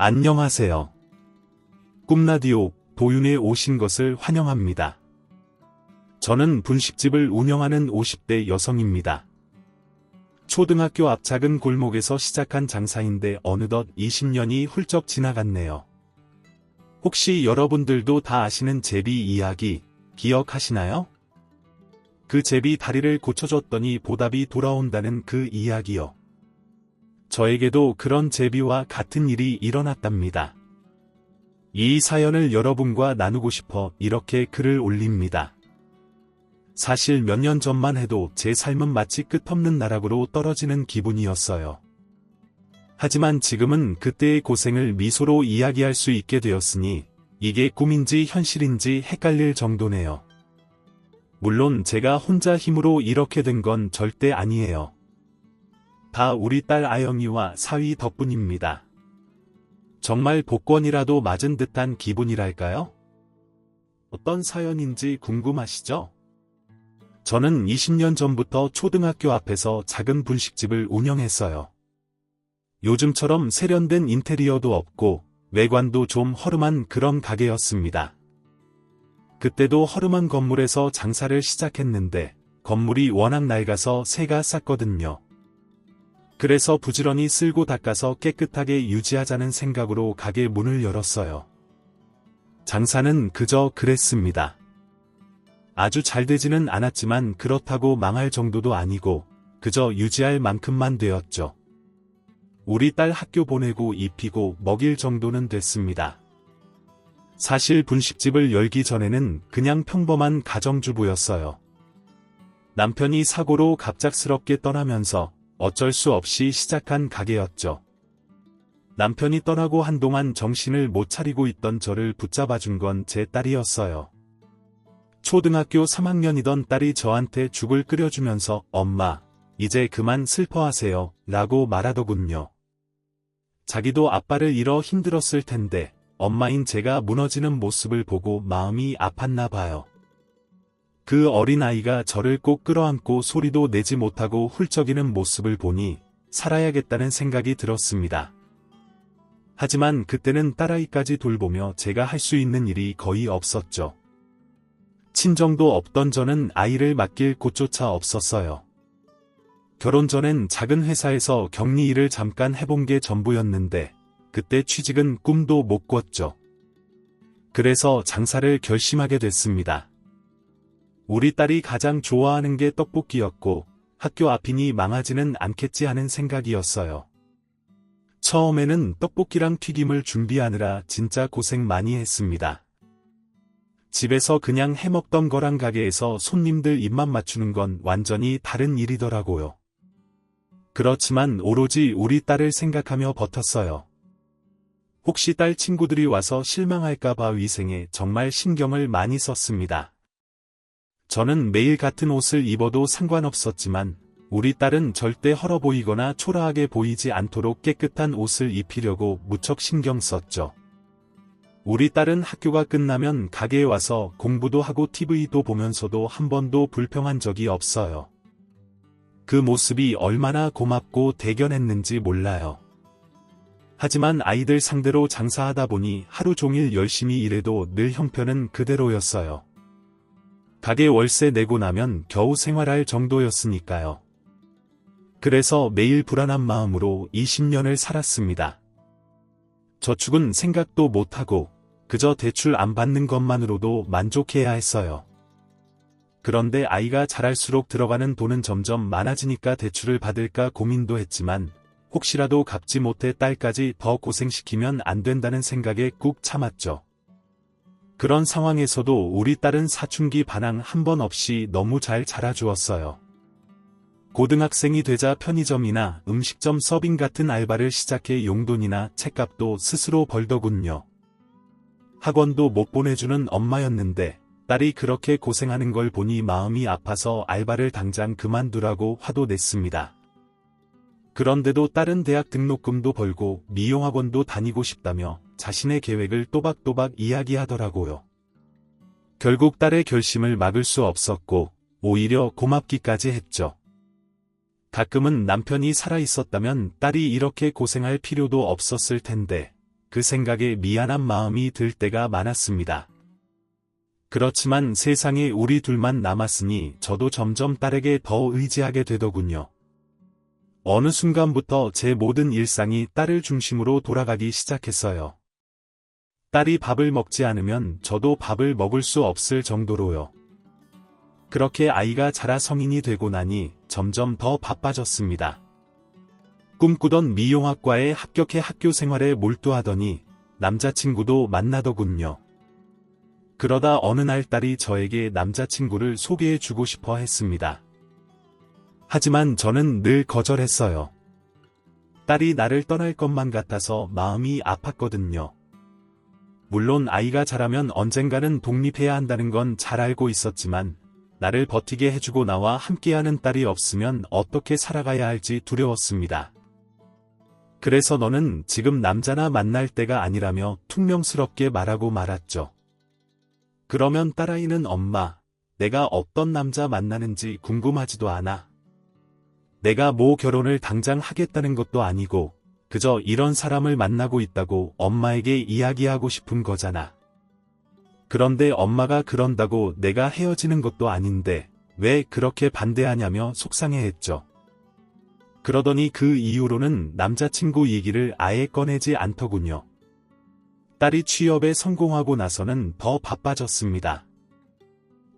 안녕하세요. 꿈라디오 도윤에 오신 것을 환영합니다. 저는 분식집을 운영하는 50대 여성입니다. 초등학교 앞 작은 골목에서 시작한 장사인데 어느덧 20년이 훌쩍 지나갔네요. 혹시 여러분들도 다 아시는 제비 이야기 기억하시나요? 그 제비 다리를 고쳐줬더니 보답이 돌아온다는 그 이야기요. 저에게도 그런 제비와 같은 일이 일어났답니다. 이 사연을 여러분과 나누고 싶어 이렇게 글을 올립니다. 사실 몇 년 전만 해도 제 삶은 마치 끝없는 나락으로 떨어지는 기분이었어요. 하지만 지금은 그때의 고생을 미소로 이야기할 수 있게 되었으니 이게 꿈인지 현실인지 헷갈릴 정도네요. 물론 제가 혼자 힘으로 이렇게 된 건 절대 아니에요. 다 우리 딸 아영이와 사위 덕분입니다. 정말 복권이라도 맞은 듯한 기분이랄까요? 어떤 사연인지 궁금하시죠? 저는 20년 전부터 초등학교 앞에서 작은 분식집을 운영했어요. 요즘처럼 세련된 인테리어도 없고 외관도 좀 허름한 그런 가게였습니다. 그때도 허름한 건물에서 장사를 시작했는데 건물이 워낙 낡아서 새가 쌌거든요. 그래서 부지런히 쓸고 닦아서 깨끗하게 유지하자는 생각으로 가게 문을 열었어요. 장사는 그저 그랬습니다. 아주 잘 되지는 않았지만 그렇다고 망할 정도도 아니고 그저 유지할 만큼만 되었죠. 우리 딸 학교 보내고 입히고 먹일 정도는 됐습니다. 사실 분식집을 열기 전에는 그냥 평범한 가정주부였어요. 남편이 사고로 갑작스럽게 떠나면서 어쩔 수 없이 시작한 가게였죠. 남편이 떠나고 한동안 정신을 못 차리고 있던 저를 붙잡아준 건 제 딸이었어요. 초등학교 3학년이던 딸이 저한테 죽을 끓여주면서 엄마, 이제 그만 슬퍼하세요 라고 말하더군요. 자기도 아빠를 잃어 힘들었을 텐데 엄마인 제가 무너지는 모습을 보고 마음이 아팠나 봐요. 그 어린아이가 저를 꼭 끌어안고 소리도 내지 못하고 훌쩍이는 모습을 보니 살아야겠다는 생각이 들었습니다. 하지만 그때는 딸아이까지 돌보며 제가 할 수 있는 일이 거의 없었죠. 친정도 없던 저는 아이를 맡길 곳조차 없었어요. 결혼 전엔 작은 회사에서 격리 일을 잠깐 해본 게 전부였는데 그때 취직은 꿈도 못 꿨죠. 그래서 장사를 결심하게 됐습니다. 우리 딸이 가장 좋아하는 게 떡볶이였고 학교 앞이니 망하지는 않겠지 하는 생각이었어요. 처음에는 떡볶이랑 튀김을 준비하느라 진짜 고생 많이 했습니다. 집에서 그냥 해먹던 거랑 가게에서 손님들 입맛 맞추는 건 완전히 다른 일이더라고요. 그렇지만 오로지 우리 딸을 생각하며 버텼어요. 혹시 딸 친구들이 와서 실망할까봐 위생에 정말 신경을 많이 썼습니다. 저는 매일 같은 옷을 입어도 상관없었지만 우리 딸은 절대 헐어 보이거나 초라하게 보이지 않도록 깨끗한 옷을 입히려고 무척 신경 썼죠. 우리 딸은 학교가 끝나면 가게에 와서 공부도 하고 TV도 보면서도 한 번도 불평한 적이 없어요. 그 모습이 얼마나 고맙고 대견했는지 몰라요. 하지만 아이들 상대로 장사하다 보니 하루 종일 열심히 일해도 늘 형편은 그대로였어요. 가게 월세 내고 나면 겨우 생활할 정도였으니까요. 그래서 매일 불안한 마음으로 20년을 살았습니다. 저축은 생각도 못하고 그저 대출 안 받는 것만으로도 만족해야 했어요. 그런데 아이가 자랄수록 들어가는 돈은 점점 많아지니까 대출을 받을까 고민도 했지만 혹시라도 갚지 못해 딸까지 더 고생시키면 안 된다는 생각에 꾹 참았죠. 그런 상황에서도 우리 딸은 사춘기 반항 한 번 없이 너무 잘 자라주었어요. 고등학생이 되자 편의점이나 음식점 서빙 같은 알바를 시작해 용돈이나 책값도 스스로 벌더군요. 학원도 못 보내주는 엄마였는데 딸이 그렇게 고생하는 걸 보니 마음이 아파서 알바를 당장 그만두라고 화도 냈습니다. 그런데도 딸은 대학 등록금도 벌고 미용학원도 다니고 싶다며 자신의 계획을 또박또박 이야기하더라고요. 결국 딸의 결심을 막을 수 없었고 오히려 고맙기까지 했죠. 가끔은 남편이 살아있었다면 딸이 이렇게 고생할 필요도 없었을 텐데 그 생각에 미안한 마음이 들 때가 많았습니다. 그렇지만 세상에 우리 둘만 남았으니 저도 점점 딸에게 더 의지하게 되더군요. 어느 순간부터 제 모든 일상이 딸을 중심으로 돌아가기 시작했어요. 딸이 밥을 먹지 않으면 저도 밥을 먹을 수 없을 정도로요. 그렇게 아이가 자라 성인이 되고 나니 점점 더 바빠졌습니다. 꿈꾸던 미용학과에 합격해 학교 생활에 몰두하더니 남자친구도 만나더군요. 그러다 어느 날 딸이 저에게 남자친구를 소개해주고 싶어 했습니다. 하지만 저는 늘 거절했어요. 딸이 나를 떠날 것만 같아서 마음이 아팠거든요. 물론 아이가 자라면 언젠가는 독립해야 한다는 건 잘 알고 있었지만 나를 버티게 해주고 나와 함께하는 딸이 없으면 어떻게 살아가야 할지 두려웠습니다. 그래서 너는 지금 남자나 만날 때가 아니라며 퉁명스럽게 말하고 말았죠. 그러면 딸아이는 엄마, 내가 어떤 남자 만나는지 궁금하지도 않아. 내가 뭐 결혼을 당장 하겠다는 것도 아니고 그저 이런 사람을 만나고 있다고 엄마에게 이야기하고 싶은 거잖아. 그런데 엄마가 그런다고 내가 헤어지는 것도 아닌데 왜 그렇게 반대하냐며 속상해했죠. 그러더니 그 이후로는 남자친구 얘기를 아예 꺼내지 않더군요. 딸이 취업에 성공하고 나서는 더 바빠졌습니다.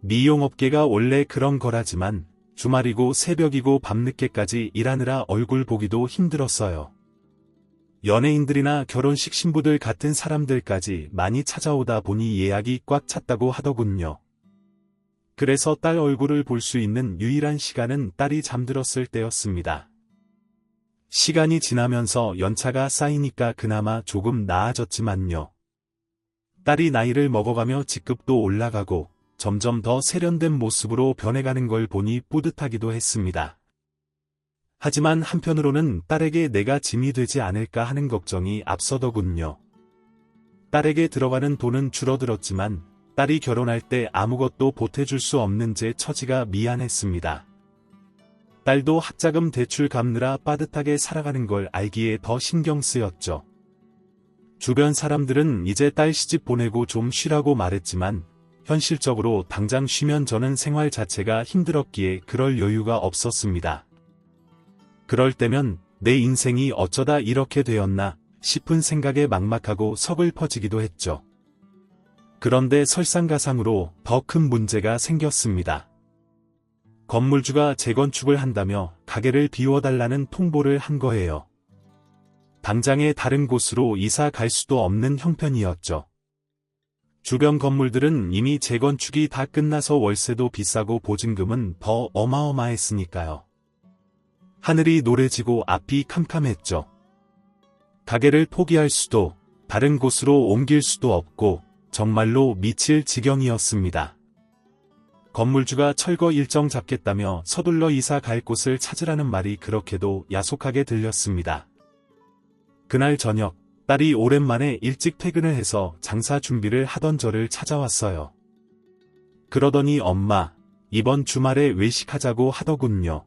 미용업계가 원래 그런 거라지만 주말이고 새벽이고 밤늦게까지 일하느라 얼굴 보기도 힘들었어요. 연예인들이나 결혼식 신부들 같은 사람들까지 많이 찾아오다 보니 예약이 꽉 찼다고 하더군요. 그래서 딸 얼굴을 볼 수 있는 유일한 시간은 딸이 잠들었을 때였습니다. 시간이 지나면서 연차가 쌓이니까 그나마 조금 나아졌지만요. 딸이 나이를 먹어가며 직급도 올라가고 점점 더 세련된 모습으로 변해가는 걸 보니 뿌듯하기도 했습니다. 하지만 한편으로는 딸에게 내가 짐이 되지 않을까 하는 걱정이 앞서더군요. 딸에게 들어가는 돈은 줄어들었지만 딸이 결혼할 때 아무것도 보태줄 수 없는 제 처지가 미안했습니다. 딸도 학자금 대출 갚느라 빠듯하게 살아가는 걸 알기에 더 신경 쓰였죠. 주변 사람들은 이제 딸 시집 보내고 좀 쉬라고 말했지만 현실적으로 당장 쉬면 저는 생활 자체가 힘들었기에 그럴 여유가 없었습니다. 그럴 때면 내 인생이 어쩌다 이렇게 되었나 싶은 생각에 막막하고 서글퍼지기도 했죠. 그런데 설상가상으로 더 큰 문제가 생겼습니다. 건물주가 재건축을 한다며 가게를 비워달라는 통보를 한 거예요. 당장에 다른 곳으로 이사 갈 수도 없는 형편이었죠. 주변 건물들은 이미 재건축이 다 끝나서 월세도 비싸고 보증금은 더 어마어마했으니까요. 하늘이 노래지고 앞이 캄캄했죠. 가게를 포기할 수도 다른 곳으로 옮길 수도 없고 정말로 미칠 지경이었습니다. 건물주가 철거 일정 잡겠다며 서둘러 이사 갈 곳을 찾으라는 말이 그렇게도 야속하게 들렸습니다. 그날 저녁, 딸이 오랜만에 일찍 퇴근을 해서 장사 준비를 하던 저를 찾아왔어요. 그러더니 엄마, 이번 주말에 외식하자고 하더군요.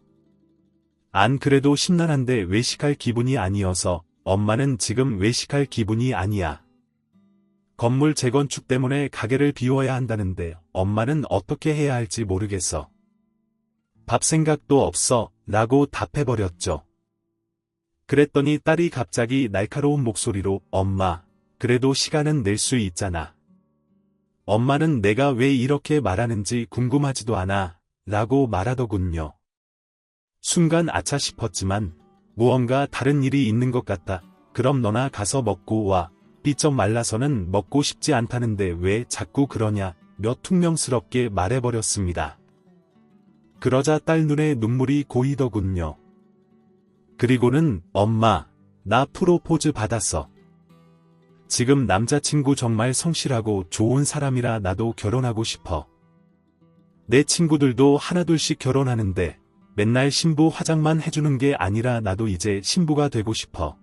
안 그래도 심란한데 외식할 기분이 아니어서 엄마는 지금 외식할 기분이 아니야. 건물 재건축 때문에 가게를 비워야 한다는데 엄마는 어떻게 해야 할지 모르겠어. 밥 생각도 없어 라고 답해버렸죠. 그랬더니 딸이 갑자기 날카로운 목소리로 엄마, 그래도 시간은 낼 수 있잖아. 엄마는 내가 왜 이렇게 말하는지 궁금하지도 않아 라고 말하더군요. 순간 아차 싶었지만 무언가 다른 일이 있는 것 같다. 그럼 너나 가서 먹고 와. 삐쩍 말라서는 먹고 싶지 않다는데 왜 자꾸 그러냐 며 퉁명스럽게 말해버렸습니다. 그러자 딸 눈에 눈물이 고이더군요. 그리고는 엄마, 나 프로포즈 받았어. 지금 남자친구 정말 성실하고 좋은 사람이라 나도 결혼하고 싶어. 내 친구들도 하나둘씩 결혼하는데 맨날 신부 화장만 해주는 게 아니라 나도 이제 신부가 되고 싶어.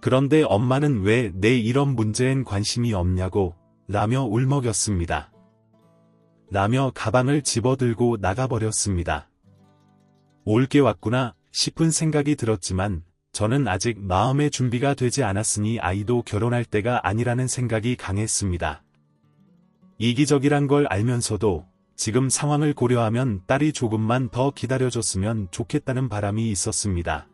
그런데 엄마는 왜 내 이런 문제엔 관심이 없냐고 라며 울먹였습니다. 라며 가방을 집어들고 나가버렸습니다. 올게 왔구나 싶은 생각이 들었지만 저는 아직 마음의 준비가 되지 않았으니 아이도 결혼할 때가 아니라는 생각이 강했습니다. 이기적이란 걸 알면서도 지금 상황을 고려하면 딸이 조금만 더 기다려줬으면 좋겠다는 바람이 있었습니다.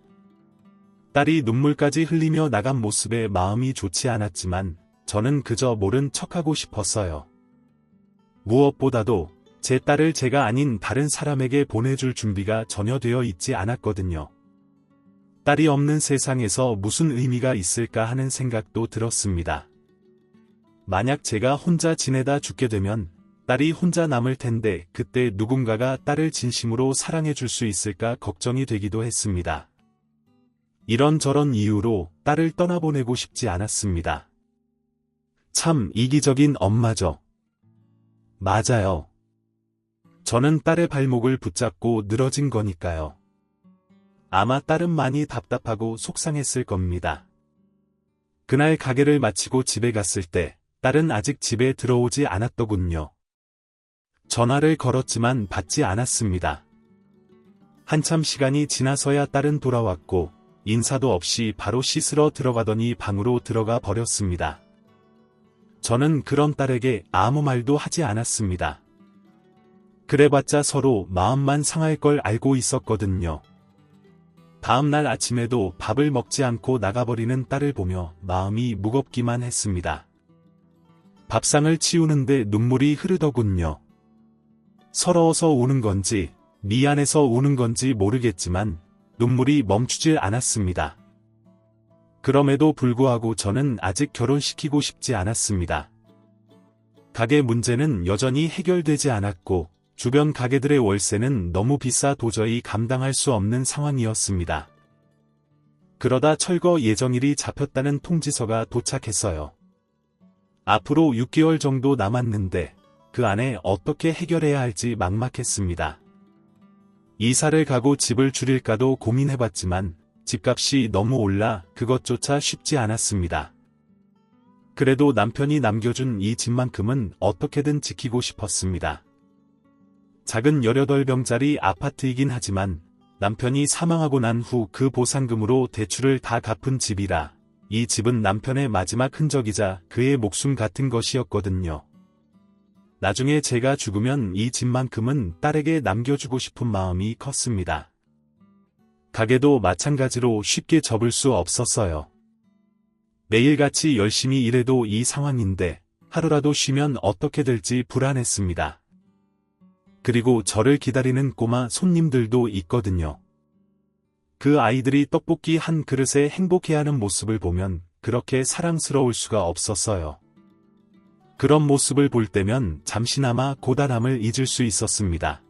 딸이 눈물까지 흘리며 나간 모습에 마음이 좋지 않았지만 저는 그저 모른 척하고 싶었어요. 무엇보다도 제 딸을 제가 아닌 다른 사람에게 보내줄 준비가 전혀 되어 있지 않았거든요. 딸이 없는 세상에서 무슨 의미가 있을까 하는 생각도 들었습니다. 만약 제가 혼자 지내다 죽게 되면 딸이 혼자 남을 텐데 그때 누군가가 딸을 진심으로 사랑해줄 수 있을까 걱정이 되기도 했습니다. 이런저런 이유로 딸을 떠나보내고 싶지 않았습니다. 참 이기적인 엄마죠. 맞아요. 저는 딸의 발목을 붙잡고 늘어진 거니까요. 아마 딸은 많이 답답하고 속상했을 겁니다. 그날 가게를 마치고 집에 갔을 때 딸은 아직 집에 들어오지 않았더군요. 전화를 걸었지만 받지 않았습니다. 한참 시간이 지나서야 딸은 돌아왔고 인사도 없이 바로 씻으러 들어가더니 방으로 들어가 버렸습니다. 저는 그런 딸에게 아무 말도 하지 않았습니다. 그래봤자 서로 마음만 상할 걸 알고 있었거든요. 다음날 아침에도 밥을 먹지 않고 나가버리는 딸을 보며 마음이 무겁기만 했습니다. 밥상을 치우는데 눈물이 흐르더군요. 서러워서 우는 건지 미안해서 우는 건지 모르겠지만 눈물이 멈추질 않았습니다. 그럼에도 불구하고 저는 아직 결혼시키고 싶지 않았습니다. 가게 문제는 여전히 해결되지 않았고 주변 가게들의 월세는 너무 비싸 도저히 감당할 수 없는 상황이었습니다. 그러다 철거 예정일이 잡혔다는 통지서가 도착했어요. 앞으로 6개월 정도 남았는데 그 안에 어떻게 해결해야 할지 막막했습니다. 이사를 가고 집을 줄일까도 고민해봤지만 집값이 너무 올라 그것조차 쉽지 않았습니다. 그래도 남편이 남겨준 이 집만큼은 어떻게든 지키고 싶었습니다. 작은 18병짜리 아파트이긴 하지만 남편이 사망하고 난 후 그 보상금으로 대출을 다 갚은 집이라 이 집은 남편의 마지막 흔적이자 그의 목숨 같은 것이었거든요. 나중에 제가 죽으면 이 집만큼은 딸에게 남겨주고 싶은 마음이 컸습니다. 가게도 마찬가지로 쉽게 접을 수 없었어요. 매일같이 열심히 일해도 이 상황인데 하루라도 쉬면 어떻게 될지 불안했습니다. 그리고 저를 기다리는 꼬마 손님들도 있거든요. 그 아이들이 떡볶이 한 그릇에 행복해하는 모습을 보면 그렇게 사랑스러울 수가 없었어요. 그런 모습을 볼 때면 잠시나마 고단함을 잊을 수 있었습니다.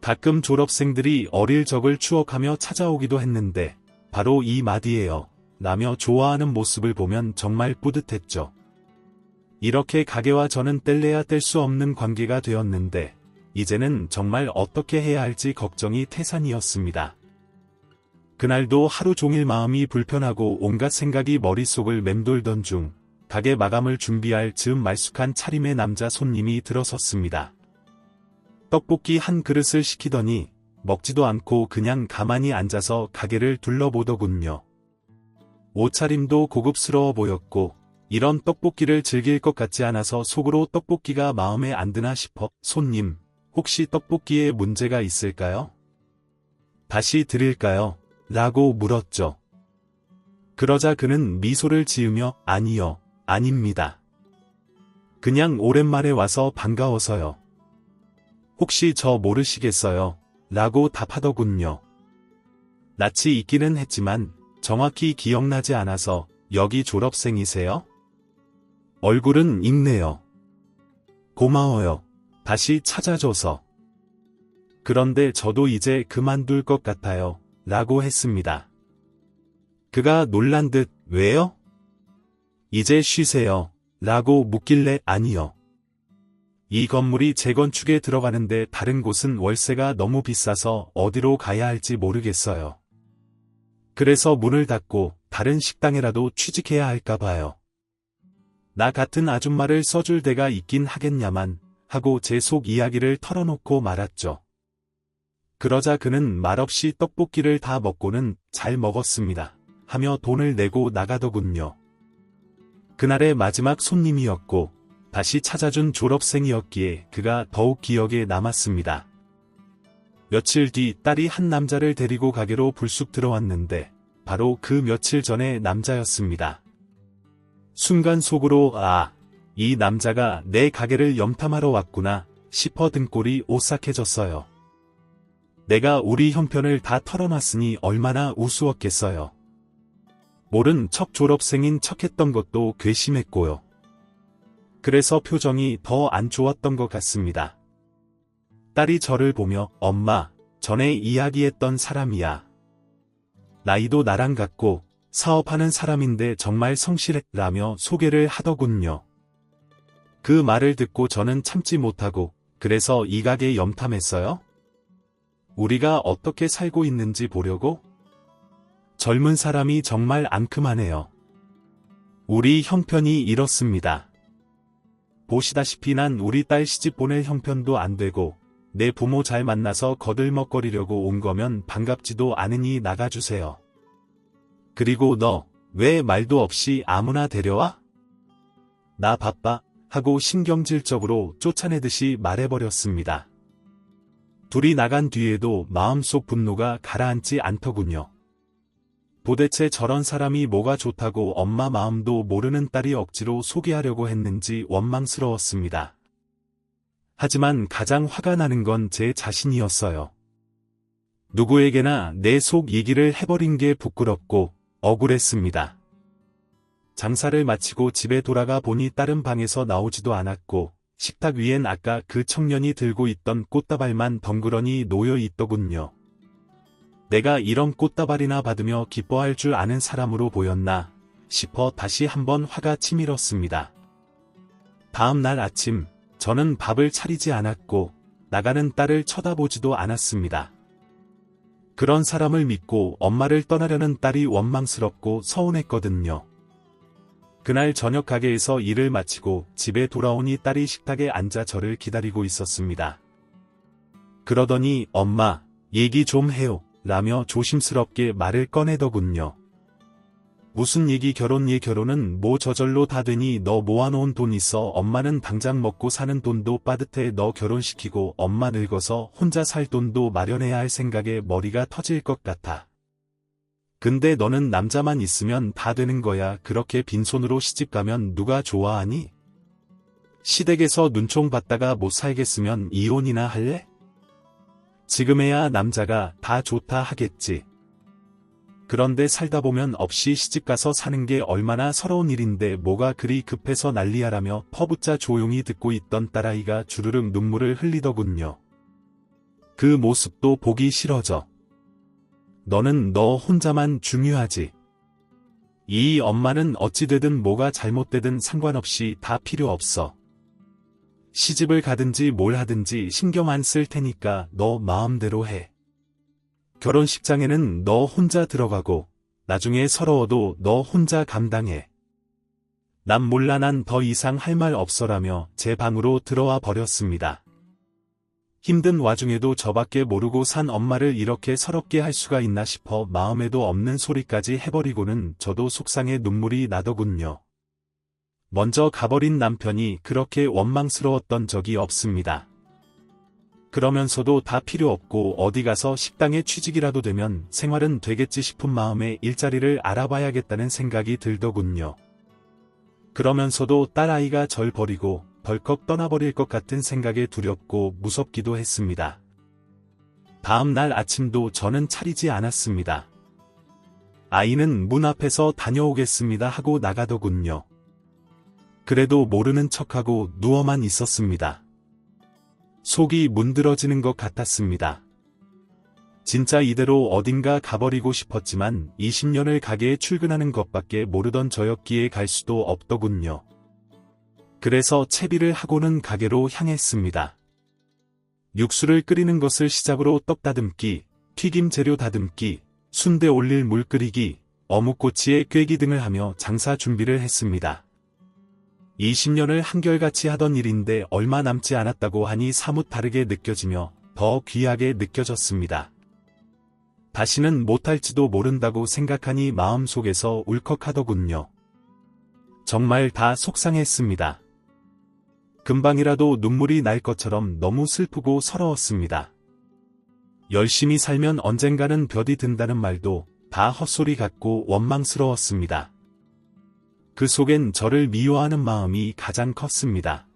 가끔 졸업생들이 어릴 적을 추억하며 찾아오기도 했는데 바로 이 마디예요. 라며 좋아하는 모습을 보면 정말 뿌듯했죠. 이렇게 가게와 저는 뗄래야 뗄 수 없는 관계가 되었는데 이제는 정말 어떻게 해야 할지 걱정이 태산이었습니다. 그날도 하루 종일 마음이 불편하고 온갖 생각이 머릿속을 맴돌던 중 가게 마감을 준비할 즈음 말쑥한 차림의 남자 손님이 들어섰습니다. 떡볶이 한 그릇을 시키더니 먹지도 않고 그냥 가만히 앉아서 가게를 둘러보더군요. 옷차림도 고급스러워 보였고 이런 떡볶이를 즐길 것 같지 않아서 속으로 떡볶이가 마음에 안 드나 싶어 손님, 혹시 떡볶이에 문제가 있을까요? 다시 드릴까요? 라고 물었죠. 그러자 그는 미소를 지으며 아니요, 아닙니다. 그냥 오랜만에 와서 반가워서요. 혹시 저 모르시겠어요? 라고 답하더군요. 낯이 있기는 했지만 정확히 기억나지 않아서 여기 졸업생이세요? 얼굴은 익네요. 고마워요. 다시 찾아줘서. 그런데 저도 이제 그만둘 것 같아요. 라고 했습니다. 그가 놀란 듯 왜요? 이제 쉬세요. 라고 묻길래 아니요. 이 건물이 재건축에 들어가는데 다른 곳은 월세가 너무 비싸서 어디로 가야 할지 모르겠어요. 그래서 문을 닫고 다른 식당에라도 취직해야 할까 봐요. 나 같은 아줌마를 써줄 데가 있긴 하겠냐만 하고 제 속 이야기를 털어놓고 말았죠. 그러자 그는 말없이 떡볶이를 다 먹고는 잘 먹었습니다 하며 돈을 내고 나가더군요. 그날의 마지막 손님이었고 다시 찾아준 졸업생이었기에 그가 더욱 기억에 남았습니다. 며칠 뒤 딸이 한 남자를 데리고 가게로 불쑥 들어왔는데 바로 그 며칠 전의 남자였습니다. 순간 속으로 이 남자가 내 가게를 염탐하러 왔구나 싶어 등골이 오싹해졌어요. 내가 우리 형편을 다 털어놨으니 얼마나 우스웠겠어요. 모른 척 졸업생인 척했던 것도 괘씸했고요. 그래서 표정이 더 안 좋았던 것 같습니다. 딸이 저를 보며 엄마, 전에 이야기했던 사람이야. 나이도 나랑 같고 사업하는 사람인데 정말 성실했라며 소개를 하더군요. 그 말을 듣고 저는 참지 못하고 그래서 이 가게 염탐했어요? 우리가 어떻게 살고 있는지 보려고? 젊은 사람이 정말 앙큼하네요. 우리 형편이 이렇습니다. 보시다시피 난 우리 딸 시집 보낼 형편도 안 되고 내 부모 잘 만나서 거들먹거리려고 온 거면 반갑지도 않으니 나가주세요. 그리고 너 왜 말도 없이 아무나 데려와? 나 바빠 하고 신경질적으로 쫓아내듯이 말해버렸습니다. 둘이 나간 뒤에도 마음속 분노가 가라앉지 않더군요. 도대체 저런 사람이 뭐가 좋다고 엄마 마음도 모르는 딸이 억지로 소개하려고 했는지 원망스러웠습니다. 하지만 가장 화가 나는 건 제 자신이었어요. 누구에게나 내 속 얘기를 해버린 게 부끄럽고 억울했습니다. 장사를 마치고 집에 돌아가 보니 딸은 방에서 나오지도 않았고 식탁 위엔 아까 그 청년이 들고 있던 꽃다발만 덩그러니 놓여 있더군요. 내가 이런 꽃다발이나 받으며 기뻐할 줄 아는 사람으로 보였나 싶어 다시 한번 화가 치밀었습니다. 다음 날 아침 저는 밥을 차리지 않았고 나가는 딸을 쳐다보지도 않았습니다. 그런 사람을 믿고 엄마를 떠나려는 딸이 원망스럽고 서운했거든요. 그날 저녁 가게에서 일을 마치고 집에 돌아오니 딸이 식탁에 앉아 저를 기다리고 있었습니다. 그러더니 엄마, 얘기 좀 해요 라며 조심스럽게 말을 꺼내더군요. 무슨 얘기 결혼은 뭐 저절로 다 되니 너 모아놓은 돈 있어 엄마는 당장 먹고 사는 돈도 빠듯해 너 결혼시키고 엄마 늙어서 혼자 살 돈도 마련해야 할 생각에 머리가 터질 것 같아. 근데 너는 남자만 있으면 다 되는 거야. 그렇게 빈손으로 시집가면 누가 좋아하니? 시댁에서 눈총 받다가 못 살겠으면 이혼이나 할래? 지금에야 남자가 다 좋다 하겠지. 그런데 살다 보면 없이 시집가서 사는 게 얼마나 서러운 일인데 뭐가 그리 급해서 난리야라며 퍼붓자 조용히 듣고 있던 딸아이가 주르륵 눈물을 흘리더군요. 그 모습도 보기 싫어져. 너는 너 혼자만 중요하지. 이 엄마는 어찌되든 뭐가 잘못되든 상관없이 다 필요 없어. 시집을 가든지 뭘 하든지 신경 안 쓸 테니까 너 마음대로 해. 결혼식장에는 너 혼자 들어가고 나중에 서러워도 너 혼자 감당해. 난 몰라 난 더 이상 할 말 없어라며 제 방으로 들어와 버렸습니다. 힘든 와중에도 저밖에 모르고 산 엄마를 이렇게 서럽게 할 수가 있나 싶어 마음에도 없는 소리까지 해버리고는 저도 속상해 눈물이 나더군요. 먼저 가버린 남편이 그렇게 원망스러웠던 적이 없습니다. 그러면서도 다 필요 없고 어디 가서 식당에 취직이라도 되면 생활은 되겠지 싶은 마음에 일자리를 알아봐야겠다는 생각이 들더군요. 그러면서도 딸아이가 절 버리고 덜컥 떠나버릴 것 같은 생각에 두렵고 무섭기도 했습니다. 다음 날 아침도 저는 차리지 않았습니다. 아이는 문 앞에서 다녀오겠습니다 하고 나가더군요. 그래도 모르는 척하고 누워만 있었습니다. 속이 문드러지는 것 같았습니다. 진짜 이대로 어딘가 가버리고 싶었지만 20년을 가게에 출근하는 것밖에 모르던 저였기에 갈 수도 없더군요. 그래서 채비를 하고는 가게로 향했습니다. 육수를 끓이는 것을 시작으로 떡 다듬기, 튀김 재료 다듬기, 순대 올릴 물 끓이기, 어묵꼬치에 꿰기 등을 하며 장사 준비를 했습니다. 20년을 한결같이 하던 일인데 얼마 남지 않았다고 하니 사뭇 다르게 느껴지며 더 귀하게 느껴졌습니다. 다시는 못할지도 모른다고 생각하니 마음속에서 울컥하더군요. 정말 다 속상했습니다. 금방이라도 눈물이 날 것처럼 너무 슬프고 서러웠습니다. 열심히 살면 언젠가는 볕이 든다는 말도 다 헛소리 같고 원망스러웠습니다. 그 속엔 저를 미워하는 마음이 가장 컸습니다.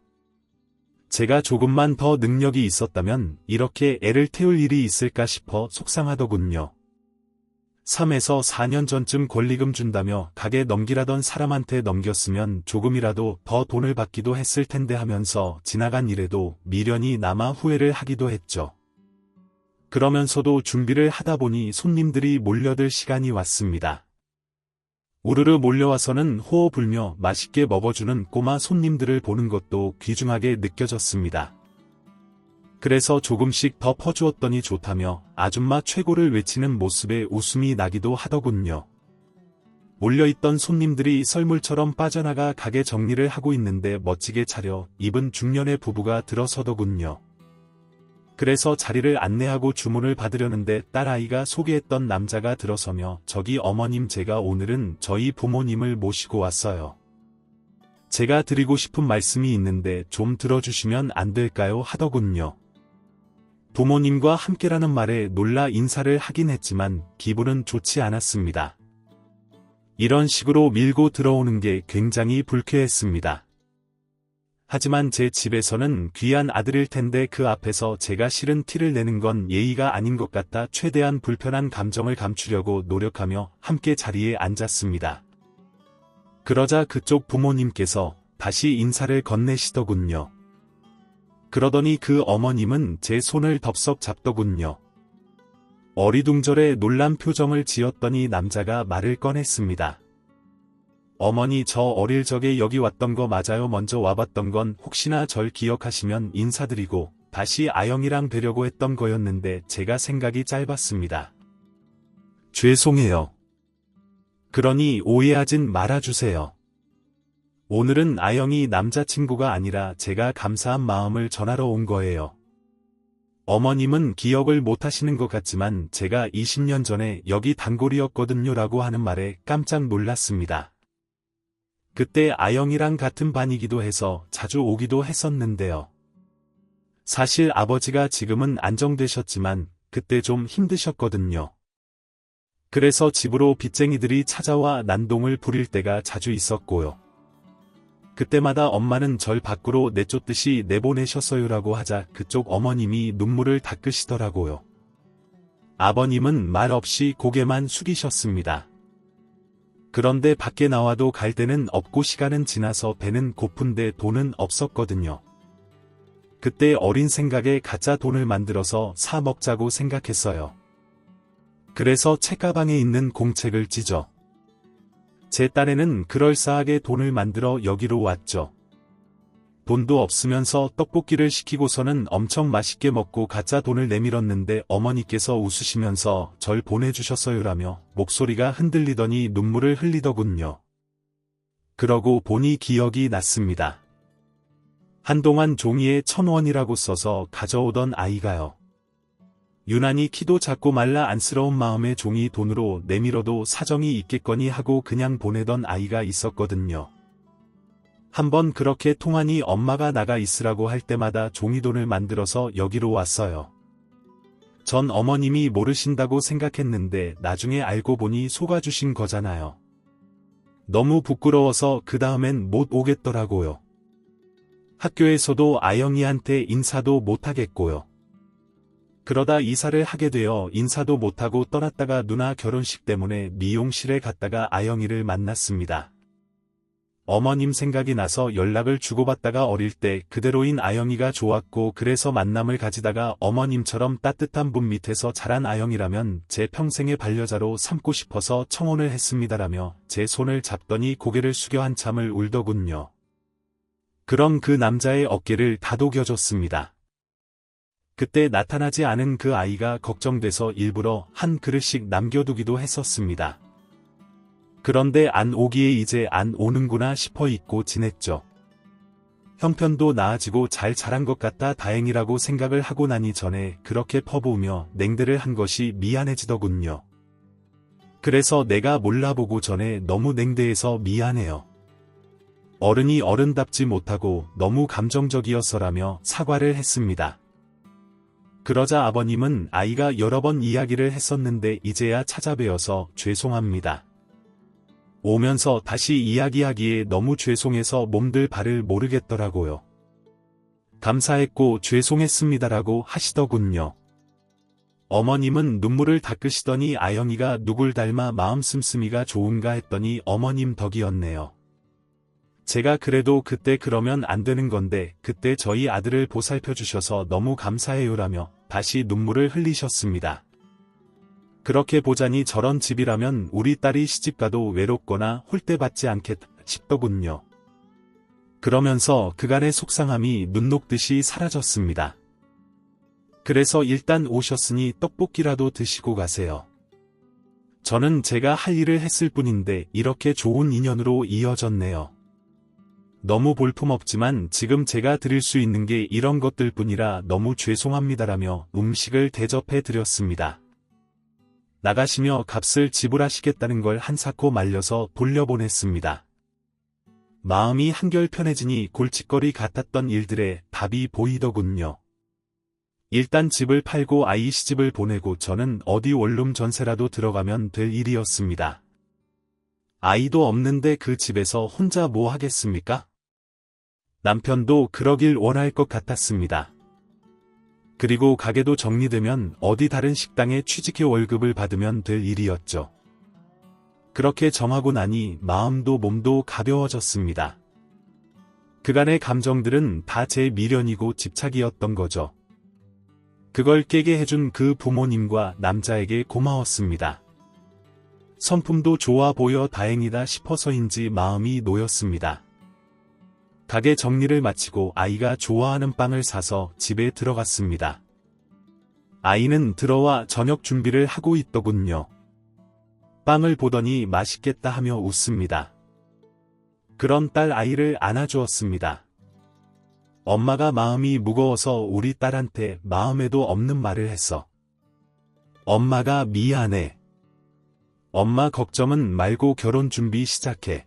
제가 조금만 더 능력이 있었다면 이렇게 애를 태울 일이 있을까 싶어 속상하더군요. 3에서 4년 전쯤 권리금 준다며 가게 넘기라던 사람한테 넘겼으면 조금이라도 더 돈을 받기도 했을 텐데 하면서 지나간 일에도 미련이 남아 후회를 하기도 했죠. 그러면서도 준비를 하다 보니 손님들이 몰려들 시간이 왔습니다. 우르르 몰려와서는 호호 불며 맛있게 먹어주는 꼬마 손님들을 보는 것도 귀중하게 느껴졌습니다. 그래서 조금씩 더 퍼주었더니 좋다며 아줌마 최고를 외치는 모습에 웃음이 나기도 하더군요. 몰려있던 손님들이 썰물처럼 빠져나가 가게 정리를 하고 있는데 멋지게 차려 입은 중년의 부부가 들어서더군요. 그래서 자리를 안내하고 주문을 받으려는데 딸아이가 소개했던 남자가 들어서며 저기 어머님 제가 오늘은 저희 부모님을 모시고 왔어요. 제가 드리고 싶은 말씀이 있는데 좀 들어주시면 안 될까요? 하더군요. 부모님과 함께라는 말에 놀라 인사를 하긴 했지만 기분은 좋지 않았습니다. 이런 식으로 밀고 들어오는 게 굉장히 불쾌했습니다. 하지만 제 집에서는 귀한 아들일 텐데 그 앞에서 제가 싫은 티를 내는 건 예의가 아닌 것 같아 최대한 불편한 감정을 감추려고 노력하며 함께 자리에 앉았습니다. 그러자 그쪽 부모님께서 다시 인사를 건네시더군요. 그러더니 그 어머님은 제 손을 덥석 잡더군요. 어리둥절해 놀란 표정을 지었더니 남자가 말을 꺼냈습니다. 어머니 저 어릴 적에 여기 왔던 거 맞아요. 먼저 와봤던 건 혹시나 절 기억하시면 인사드리고 다시 아영이랑 뵈려고 했던 거였는데 제가 생각이 짧았습니다. 죄송해요. 그러니 오해하진 말아주세요. 오늘은 아영이 남자친구가 아니라 제가 감사한 마음을 전하러 온 거예요. 어머님은 기억을 못하시는 것 같지만 제가 20년 전에 여기 단골이었거든요 라고 하는 말에 깜짝 놀랐습니다. 그때 아영이랑 같은 반이기도 해서 자주 오기도 했었는데요. 사실 아버지가 지금은 안정되셨지만 그때 좀 힘드셨거든요. 그래서 집으로 빚쟁이들이 찾아와 난동을 부릴 때가 자주 있었고요. 그때마다 엄마는 절 밖으로 내쫓듯이 내보내셨어요라고 하자 그쪽 어머님이 눈물을 닦으시더라고요. 아버님은 말 없이 고개만 숙이셨습니다. 그런데 밖에 나와도 갈 데는 없고 시간은 지나서 배는 고픈데 돈은 없었거든요. 그때 어린 생각에 가짜 돈을 만들어서 사 먹자고 생각했어요. 그래서 책가방에 있는 공책을 찢어 제 딴에는 그럴싸하게 돈을 만들어 여기로 왔죠. 돈도 없으면서 떡볶이를 시키고서는 엄청 맛있게 먹고 가짜 돈을 내밀었는데 어머니께서 웃으시면서 절 보내주셨어요라며 목소리가 흔들리더니 눈물을 흘리더군요. 그러고 보니 기억이 났습니다. 한동안 종이에 1,000원이라고 써서 가져오던 아이가요. 유난히 키도 작고 말라 안쓰러운 마음에 종이 돈으로 내밀어도 사정이 있겠거니 하고 그냥 보내던 아이가 있었거든요. 한번 그렇게 통하니 엄마가 나가 있으라고 할 때마다 종이돈을 만들어서 여기로 왔어요. 전 어머님이 모르신다고 생각했는데 나중에 알고 보니 속아주신 거잖아요. 너무 부끄러워서 그 다음엔 못 오겠더라고요. 학교에서도 아영이한테 인사도 못하겠고요. 그러다 이사를 하게 되어 인사도 못하고 떠났다가 누나 결혼식 때문에 미용실에 갔다가 아영이를 만났습니다. 어머님 생각이 나서 연락을 주고받다가 어릴 때 그대로인 아영이가 좋았고 그래서 만남을 가지다가 어머님처럼 따뜻한 분 밑에서 자란 아영이라면 제 평생의 반려자로 삼고 싶어서 청혼을 했습니다라며 제 손을 잡더니 고개를 숙여 한참을 울더군요. 그럼 그 남자의 어깨를 다독여줬습니다. 그때 나타나지 않은 그 아이가 걱정돼서 일부러 한 그릇씩 남겨두기도 했었습니다. 그런데 안 오기에 이제 안 오는구나 싶어 잊고 지냈죠. 형편도 나아지고 잘 자란 것 같다 다행이라고 생각을 하고 나니 전에 그렇게 퍼부으며 냉대를 한 것이 미안해지더군요. 그래서 내가 몰라보고 전에 너무 냉대해서 미안해요. 어른이 어른답지 못하고 너무 감정적이었어라며 사과를 했습니다. 그러자 아버님은 아이가 여러 번 이야기를 했었는데 이제야 찾아뵈어서 죄송합니다. 오면서 다시 이야기하기에 너무 죄송해서 몸들 바를 모르겠더라고요. 감사했고 죄송했습니다라고 하시더군요. 어머님은 눈물을 닦으시더니 아영이가 누굴 닮아 마음 씀씀이가 좋은가 했더니 어머님 덕이었네요. 제가 그래도 그때 그러면 안 되는 건데 그때 저희 아들을 보살펴 주셔서 너무 감사해요라며 다시 눈물을 흘리셨습니다. 그렇게 보자니 저런 집이라면 우리 딸이 시집가도 외롭거나 홀대받지 않겠다 싶더군요. 그러면서 그간의 속상함이 눈 녹듯이 사라졌습니다. 그래서 일단 오셨으니 떡볶이라도 드시고 가세요. 저는 제가 할 일을 했을 뿐인데 이렇게 좋은 인연으로 이어졌네요. 너무 볼품없지만 지금 제가 드릴 수 있는 게 이런 것들 뿐이라 너무 죄송합니다라며 음식을 대접해 드렸습니다. 나가시며 값을 지불하시겠다는 걸 한사코 말려서 돌려보냈습니다. 마음이 한결 편해지니 골칫거리 같았던 일들에 답이 보이더군요. 일단 집을 팔고 아이 시집을 보내고 저는 어디 원룸 전세라도 들어가면 될 일이었습니다. 아이도 없는데 그 집에서 혼자 뭐 하겠습니까? 남편도 그러길 원할 것 같았습니다. 그리고 가게도 정리되면 어디 다른 식당에 취직해 월급을 받으면 될 일이었죠. 그렇게 정하고 나니 마음도 몸도 가벼워졌습니다. 그간의 감정들은 다 제 미련이고 집착이었던 거죠. 그걸 깨게 해준 그 부모님과 남자에게 고마웠습니다. 성품도 좋아 보여 다행이다 싶어서인지 마음이 놓였습니다. 가게 정리를 마치고 아이가 좋아하는 빵을 사서 집에 들어갔습니다. 아이는 들어와 저녁 준비를 하고 있더군요. 빵을 보더니 맛있겠다 하며 웃습니다. 그런 딸 아이를 안아주었습니다. 엄마가 마음이 무거워서 우리 딸한테 마음에도 없는 말을 했어. 엄마가 미안해. 엄마 걱정은 말고 결혼 준비 시작해.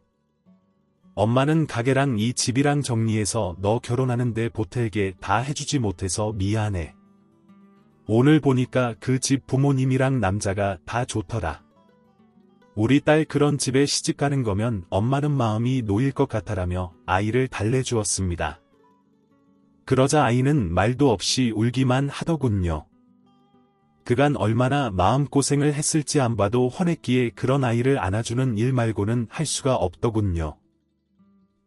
엄마는 가게랑 이 집이랑 정리해서 너 결혼하는데 보태게 다 해주지 못해서 미안해. 오늘 보니까 그 집 부모님이랑 남자가 다 좋더라. 우리 딸 그런 집에 시집 가는 거면 엄마는 마음이 놓일 것 같아라며 아이를 달래주었습니다. 그러자 아이는 말도 없이 울기만 하더군요. 그간 얼마나 마음고생을 했을지 안 봐도 화냈기에 그런 아이를 안아주는 일 말고는 할 수가 없더군요.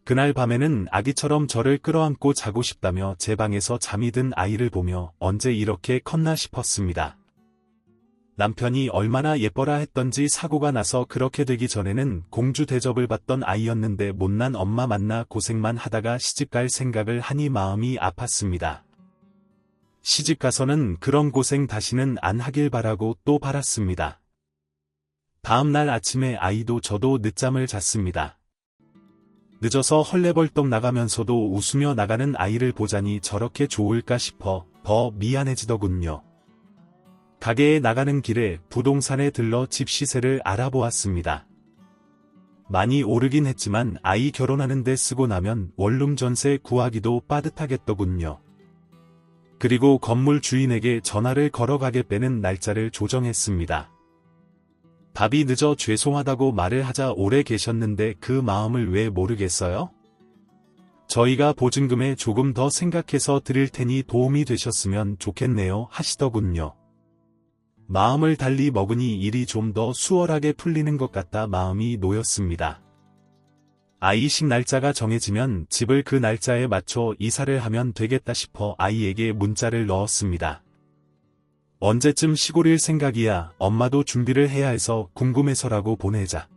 그날 밤에는 아기처럼 저를 끌어안고 자고 싶다며 제 방에서 잠이 든 아이를 보며 언제 이렇게 컸나 싶었습니다. 남편이 얼마나 예뻐라 했던지 사고가 나서 그렇게 되기 전에는 공주 대접을 받던 아이였는데 못난 엄마 만나 고생만 하다가 시집갈 생각을 하니 마음이 아팠습니다. 시집가서는 그런 고생 다시는 안 하길 바라고 또 바랐습니다. 다음날 아침에 아이도 저도 늦잠을 잤습니다. 늦어서 헐레벌떡 나가면서도 웃으며 나가는 아이를 보자니 저렇게 좋을까 싶어 더 미안해지더군요. 가게에 나가는 길에 부동산에 들러 집 시세를 알아보았습니다. 많이 오르긴 했지만 아이 결혼하는 데 쓰고 나면 원룸 전세 구하기도 빠듯하겠더군요. 그리고 건물 주인에게 전화를 걸어 가게 빼는 날짜를 조정했습니다. 답이 늦어 죄송하다고 말을 하자 오래 계셨는데 그 마음을 왜 모르겠어요? 저희가 보증금에 조금 더 생각해서 드릴 테니 도움이 되셨으면 좋겠네요 하시더군요. 마음을 달리 먹으니 일이 좀 더 수월하게 풀리는 것 같아 마음이 놓였습니다. 아이식 날짜가 정해지면 집을 그 날짜에 맞춰 이사를 하면 되겠다 싶어 아이에게 문자를 넣었습니다. 언제쯤 시골일 생각이야. 엄마도 준비를 해야 해서 궁금해서라고 보내자.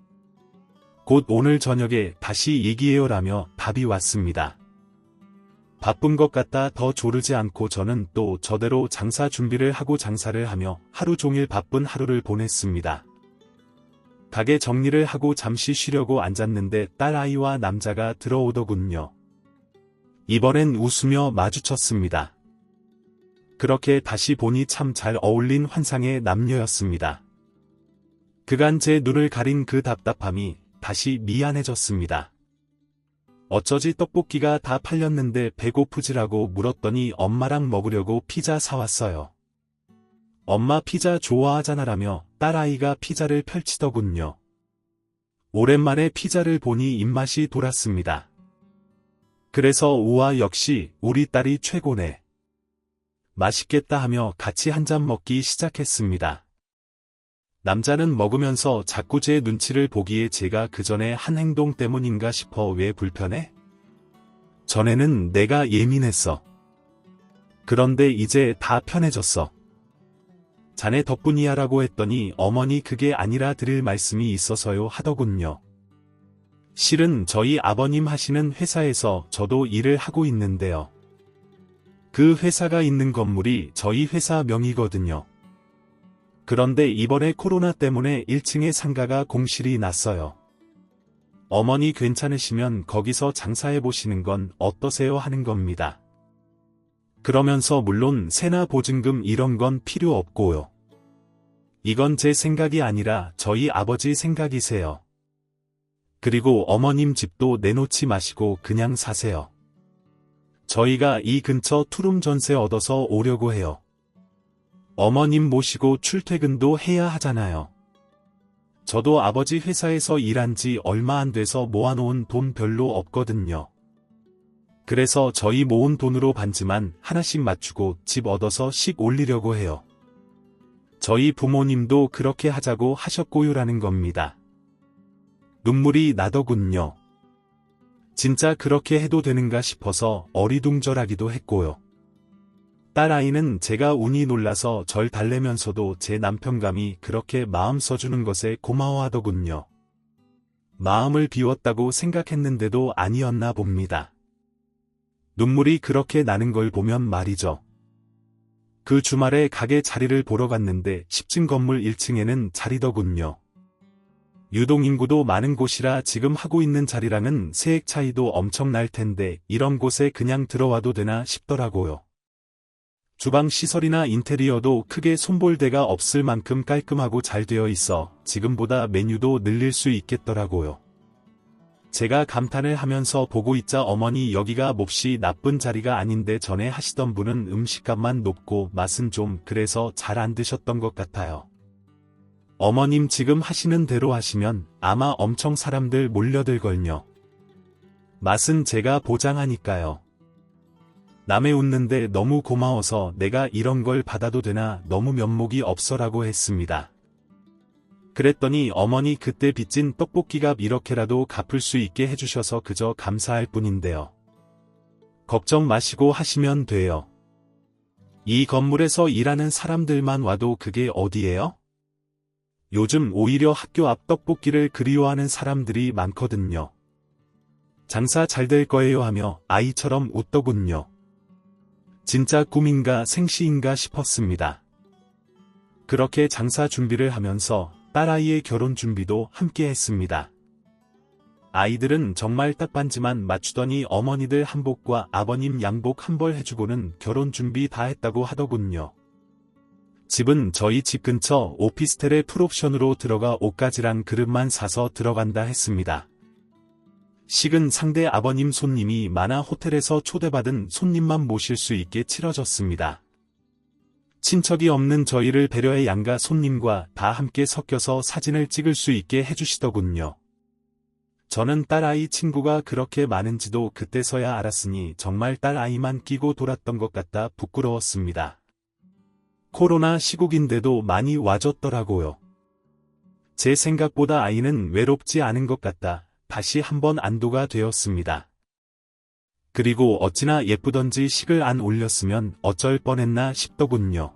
곧 오늘 저녁에 다시 얘기해요라며 답이 왔습니다. 바쁜 것 같다 더 조르지 않고 저는 또 저대로 장사 준비를 하고 장사를 하며 하루 종일 바쁜 하루를 보냈습니다. 가게 정리를 하고 잠시 쉬려고 앉았는데 딸아이와 남자가 들어오더군요. 이번엔 웃으며 마주쳤습니다. 그렇게 다시 보니 참 잘 어울린 환상의 남녀였습니다. 그간 제 눈을 가린 그 답답함이 다시 미안해졌습니다. 어쩌지 떡볶이가 다 팔렸는데 배고프지라고 물었더니 엄마랑 먹으려고 피자 사왔어요. 엄마 피자 좋아하잖아라며 딸아이가 피자를 펼치더군요. 오랜만에 피자를 보니 입맛이 돌았습니다. 그래서 우와 역시 우리 딸이 최고네. 맛있겠다 하며 같이 한 잔 먹기 시작했습니다. 남자는 먹으면서 자꾸 제 눈치를 보기에 제가 그전에 한 행동 때문인가 싶어 왜 불편해? 전에는 내가 예민했어. 그런데 이제 다 편해졌어. 자네 덕분이야 라고 했더니 어머니 그게 아니라 드릴 말씀이 있어서요 하더군요. 실은 저희 아버님 하시는 회사에서 저도 일을 하고 있는데요. 그 회사가 있는 건물이 저희 회사 명이거든요. 그런데 이번에 코로나 때문에 1층에 상가가 공실이 났어요. 어머니 괜찮으시면 거기서 장사해 보시는 건 어떠세요 하는 겁니다. 그러면서 물론 세나 보증금 이런 건 필요 없고요. 이건 제 생각이 아니라 저희 아버지 생각이세요. 그리고 어머님 집도 내놓지 마시고 그냥 사세요. 저희가 이 근처 투룸 전세 얻어서 오려고 해요. 어머님 모시고 출퇴근도 해야 하잖아요. 저도 아버지 회사에서 일한 지 얼마 안 돼서 모아놓은 돈 별로 없거든요. 그래서 저희 모은 돈으로 반지만 하나씩 맞추고 집 얻어서 식 올리려고 해요. 저희 부모님도 그렇게 하자고 하셨고요라는 겁니다. 눈물이 나더군요. 진짜 그렇게 해도 되는가 싶어서 어리둥절하기도 했고요. 딸아이는 제가 운이 놀라서 절 달래면서도 제 남편감이 그렇게 마음 써주는 것에 고마워하더군요. 마음을 비웠다고 생각했는데도 아니었나 봅니다. 눈물이 그렇게 나는 걸 보면 말이죠. 그 주말에 가게 자리를 보러 갔는데 10층 건물 1층에는 자리더군요. 유동인구도 많은 곳이라 지금 하고 있는 자리랑은 세액 차이도 엄청 날 텐데 이런 곳에 그냥 들어와도 되나 싶더라고요. 주방 시설이나 인테리어도 크게 손볼 데가 없을 만큼 깔끔하고 잘 되어 있어 지금보다 메뉴도 늘릴 수 있겠더라고요. 제가 감탄을 하면서 보고 있자 어머니 여기가 몹시 나쁜 자리가 아닌데 전에 하시던 분은 음식값만 높고 맛은 좀 그래서 잘 안 드셨던 것 같아요. 어머님 지금 하시는 대로 하시면 아마 엄청 사람들 몰려들걸요. 맛은 제가 보장하니까요. 남의 웃는데 너무 고마워서 내가 이런 걸 받아도 되나 너무 면목이 없어라고 했습니다. 그랬더니 어머니 그때 빚진 떡볶이값 이렇게라도 갚을 수 있게 해주셔서 그저 감사할 뿐인데요. 걱정 마시고 하시면 돼요. 이 건물에서 일하는 사람들만 와도 그게 어디예요? 요즘 오히려 학교 앞 떡볶이를 그리워하는 사람들이 많거든요. 장사 잘 될 거예요 하며 아이처럼 웃더군요. 진짜 꿈인가 생시인가 싶었습니다. 그렇게 장사 준비를 하면서 딸아이의 결혼 준비도 함께 했습니다. 아이들은 정말 딱 반지만 맞추더니 어머니들 한복과 아버님 양복 한 벌 해주고는 결혼 준비 다 했다고 하더군요. 집은 저희 집 근처 오피스텔에 풀옵션으로 들어가 옷가지랑 그릇만 사서 들어간다 했습니다. 식은 상대 아버님 손님이 많아 호텔에서 초대받은 손님만 모실 수 있게 치러졌습니다. 친척이 없는 저희를 배려해 양가 손님과 다 함께 섞여서 사진을 찍을 수 있게 해주시더군요. 저는 딸아이 친구가 그렇게 많은지도 그때서야 알았으니 정말 딸아이만 끼고 돌았던 것 같아 부끄러웠습니다. 코로나 시국인데도 많이 와줬더라고요. 제 생각보다 아이는 외롭지 않은 것 같다 다시 한번 안도가 되었습니다. 그리고 어찌나 예쁘던지 식을 안 올렸으면 어쩔 뻔했나 싶더군요.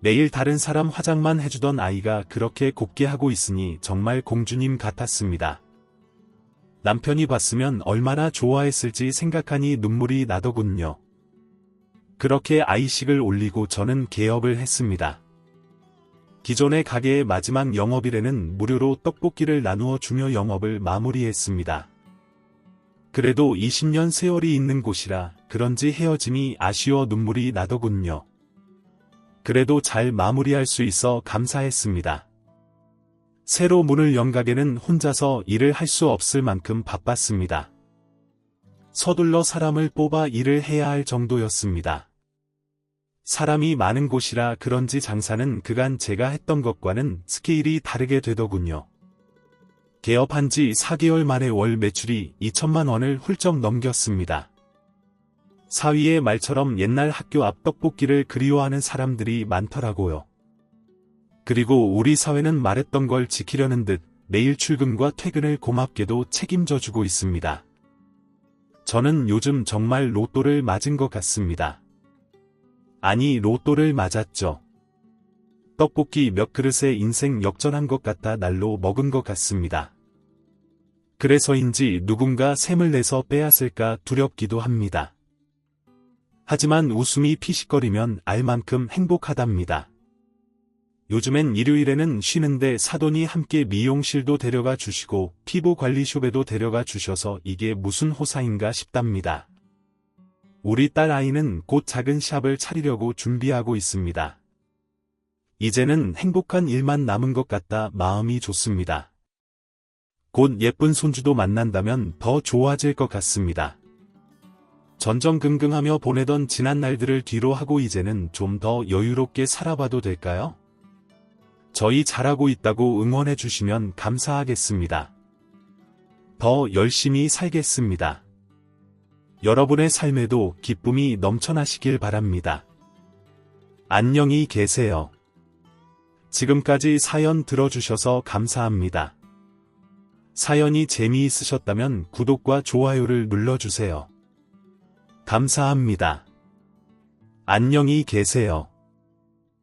매일 다른 사람 화장만 해주던 아이가 그렇게 곱게 하고 있으니 정말 공주님 같았습니다. 남편이 봤으면 얼마나 좋아했을지 생각하니 눈물이 나더군요. 그렇게 아이식을 올리고 저는 개업을 했습니다. 기존의 가게의 마지막 영업일에는 무료로 떡볶이를 나누어 주며 영업을 마무리했습니다. 그래도 20년 세월이 있는 곳이라 그런지 헤어짐이 아쉬워 눈물이 나더군요. 그래도 잘 마무리할 수 있어 감사했습니다. 새로 문을 연 가게는 혼자서 일을 할 수 없을 만큼 바빴습니다. 서둘러 사람을 뽑아 일을 해야 할 정도였습니다. 사람이 많은 곳이라 그런지 장사는 그간 제가 했던 것과는 스케일이 다르게 되더군요. 개업한 지 4개월 만에 월 매출이 2천만 원을 훌쩍 넘겼습니다. 사위의 말처럼 옛날 학교 앞 떡볶이를 그리워하는 사람들이 많더라고요. 그리고 우리 사회는 말했던 걸 지키려는 듯 매일 출근과 퇴근을 고맙게도 책임져주고 있습니다. 저는 요즘 정말 로또를 맞은 것 같습니다. 아니, 로또를 맞았죠. 떡볶이 몇 그릇에 인생 역전한 것 같아 날로 먹은 것 같습니다. 그래서인지 누군가 셈을 내서 빼앗을까 두렵기도 합니다. 하지만 웃음이 피식거리면 알만큼 행복하답니다. 요즘엔 일요일에는 쉬는데 사돈이 함께 미용실도 데려가 주시고 피부관리숍에도 데려가 주셔서 이게 무슨 호사인가 싶답니다. 우리 딸 아이는 곧 작은 샵을 차리려고 준비하고 있습니다. 이제는 행복한 일만 남은 것 같다 마음이 좋습니다. 곧 예쁜 손주도 만난다면 더 좋아질 것 같습니다. 전전긍긍하며 보내던 지난 날들을 뒤로 하고 이제는 좀 더 여유롭게 살아봐도 될까요? 저희 잘하고 있다고 응원해 주시면 감사하겠습니다. 더 열심히 살겠습니다. 여러분의 삶에도 기쁨이 넘쳐나시길 바랍니다. 안녕히 계세요. 지금까지 사연 들어주셔서 감사합니다. 사연이 재미있으셨다면 구독과 좋아요를 눌러주세요. 감사합니다. 안녕히 계세요.